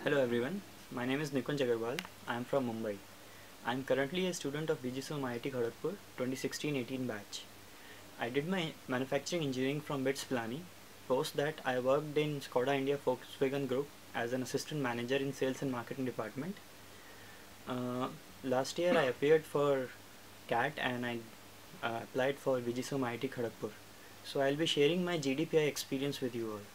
Hello everyone, my name is Nikunj Agarwal. I am from Mumbai. I am currently a student of BGSOM IIT Kharagpur 2016-18 batch. I did my manufacturing engineering from BITS Pilani. Post that I worked in Skoda India Volkswagen Group as an assistant manager in sales and marketing department. Last year I appeared for CAT and I applied for BGSOM IIT Kharagpur. So I will be sharing my GDPI experience with you all.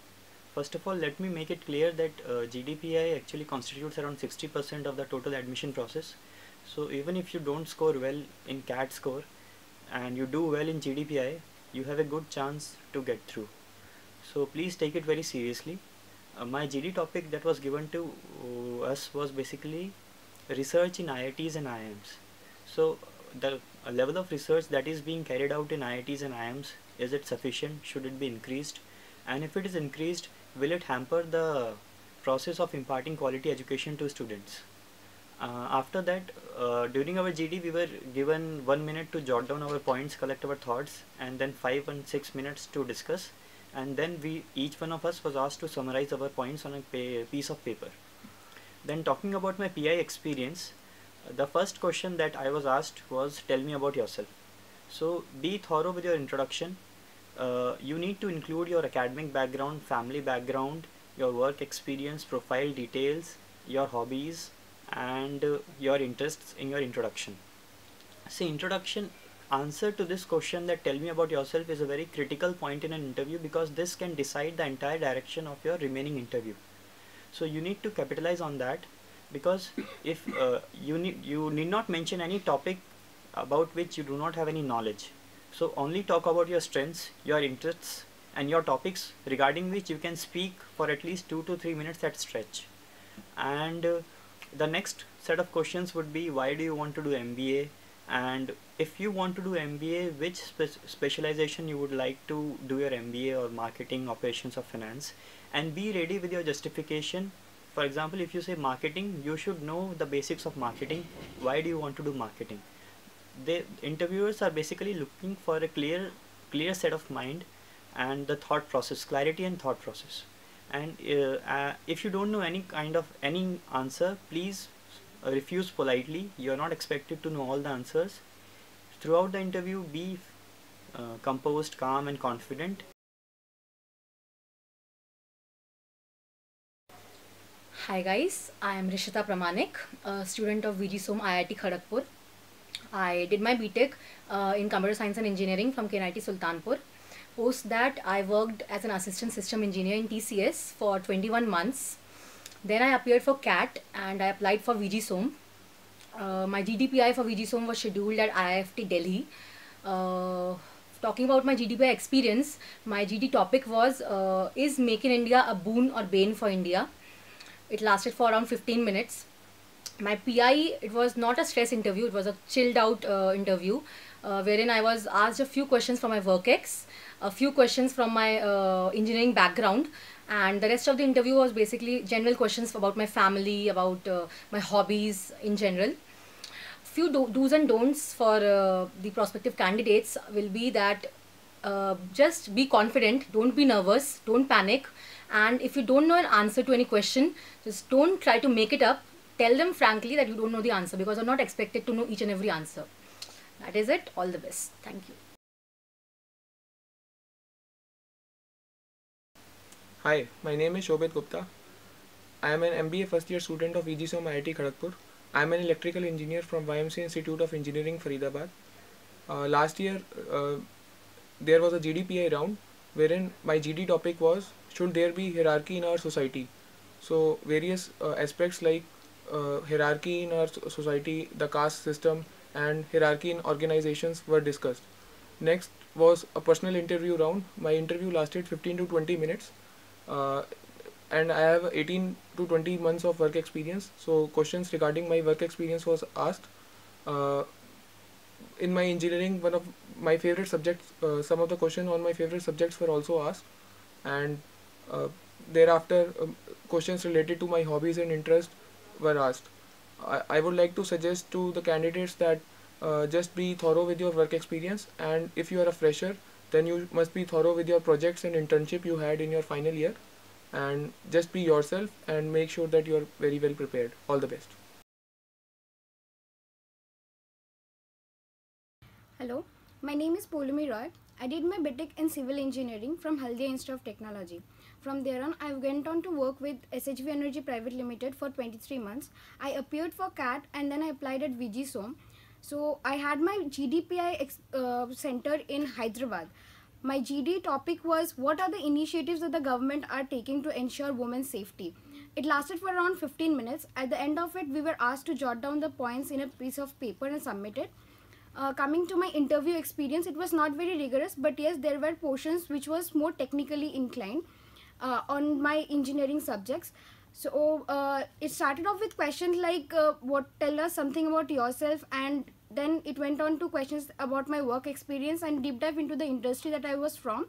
First of all, let me make it clear that GDPI actually constitutes around 60% of the total admission process. So even if you don't score well in CAT score and you do well in GDPI, you have a good chance to get through. So please take it very seriously. My GD topic that was given to us was basically research in IITs and IIMs. So the level of research that is being carried out in IITs and IIMs, is it sufficient? Should it be increased? And if it is increased, will it hamper the process of imparting quality education to students? After that, during our GD, we were given 1 minute to jot down our points, collect our thoughts, and then 5 and 6 minutes to discuss. And then each one of us was asked to summarize our points on a piece of paper. Then talking about my PI experience, the first question that I was asked was, tell me about yourself. So be thorough with your introduction. You need to include your academic background, family background, your work experience, profile details, your hobbies, and your interests in your introduction. See, introduction answer to this question that tell me about yourself is a very critical point in an interview, because this can decide the entire direction of your remaining interview. So you need to capitalize on that, because if you need not mention any topic about which you do not have any knowledge. So only talk about your strengths, your interests, and your topics regarding which you can speak for at least 2 to 3 minutes at stretch. And the next set of questions would be, why do you want to do MBA? And if you want to do MBA, which specialization you would like to do your MBA, or marketing, operations, or finance? And be ready with your justification. For example, if you say marketing, you should know the basics of marketing. Why do you want to do marketing? The interviewers are basically looking for a clear set of mind and the thought process, clarity and thought process. And if you don't know any answer, please refuse politely. You are not expected to know all the answers. Throughout the interview, be composed, calm, and confident. Hi guys, I am Rishita Pramanik, a student of VGSOM IIT Kharagpur. I did my BTech in Computer Science and Engineering from KNIT Sultanpur. Post that, I worked as an assistant system engineer in TCS for 21 months. Then I appeared for CAT and I applied for VGSOM. My GDPI for VGSOM was scheduled at IIFT Delhi. Talking about my GDPI experience, my GD topic was, is Make in India a boon or bane for India? It lasted for around 15 minutes. My PI, it was not a stress interview, it was a chilled out interview, wherein I was asked a few questions from my work ex, a few questions from my engineering background, and the rest of the interview was basically general questions about my family, about my hobbies in general. Few do's and don'ts for the prospective candidates will be that just be confident, don't be nervous, don't panic, and if you don't know an answer to any question, just don't try to make it up. Tell them frankly that you don't know the answer, because you're not expected to know each and every answer. That is it. All the best. Thank you. Hi, my name is Shobit Gupta. I am an MBA first year student of VGSOM IIT Kharagpur. I am an electrical engineer from YMCA Institute of Engineering, Faridabad. Last year, there was a GDPI round wherein my GD topic was, should there be hierarchy in our society? So various aspects like hierarchy in our society, the caste system, and hierarchy in organizations were discussed. Next was a personal interview round. My interview lasted 15 to 20 minutes, and I have 18 to 20 months of work experience. So questions regarding my work experience was asked. In my engineering, one of my favorite subjects, some of the questions on my favorite subjects were also asked, and thereafter questions related to my hobbies and interests were asked. I would like to suggest to the candidates that just be thorough with your work experience, and if you are a fresher, then you must be thorough with your projects and internship you had in your final year. and just be yourself and make sure that you're very well prepared. All the best. Hello, my name is Poulumi Roy. I did my BTech in Civil Engineering from Haldia Institute of Technology. From there on, I went on to work with SHV Energy Private Limited for 23 months. I appeared for CAT and then I applied at VGSOM. So I had my GDPI center in Hyderabad. My GD topic was what are the initiatives that the government are taking to ensure women's safety. It lasted for around 15 minutes. At the end of it, we were asked to jot down the points in a piece of paper and submit it. Coming to my interview experience, it was not very rigorous, but yes, there were portions which was more technically inclined on my engineering subjects. So it started off with questions like what tell us something about yourself, and then it went on to questions about my work experience and deep dive into the industry that I was from.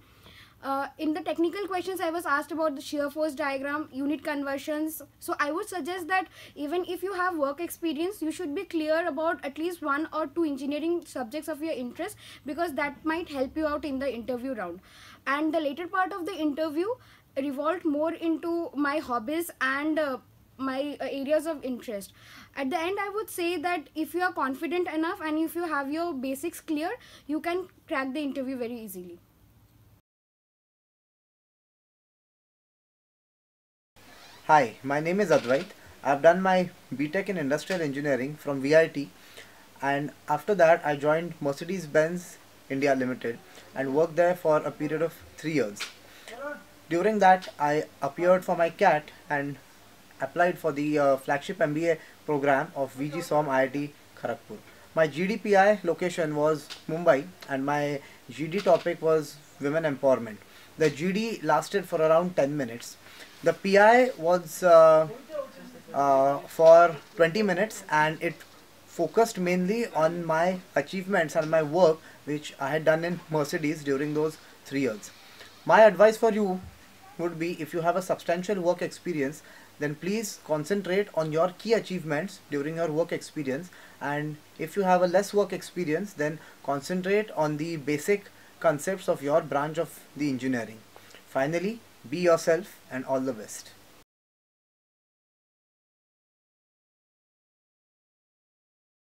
In the technical questions, I was asked about the shear force diagram, unit conversions. So I would suggest that even if you have work experience, you should be clear about at least one or two engineering subjects of your interest, because that might help you out in the interview round. And the later part of the interview revolved more into my hobbies and my areas of interest. At the end, I would say that if you are confident enough and if you have your basics clear, you can crack the interview very easily. Hi, my name is Advait. I've done my BTech in Industrial Engineering from VIT, and after that I joined Mercedes-Benz India Limited and worked there for a period of 3 years. During that, I appeared for my CAT and applied for the flagship MBA program of VGSOM IIT Kharagpur. My GDPI location was Mumbai and my GD topic was women empowerment. The GD lasted for around 10 minutes. The PI was for 20 minutes and it focused mainly on my achievements and my work which I had done in Mercedes during those 3 years. My advice for you would be, if you have a substantial work experience, then please concentrate on your key achievements during your work experience, and if you have a less work experience, then concentrate on the basic concepts of your branch of the engineering. Finally, be yourself and all the best.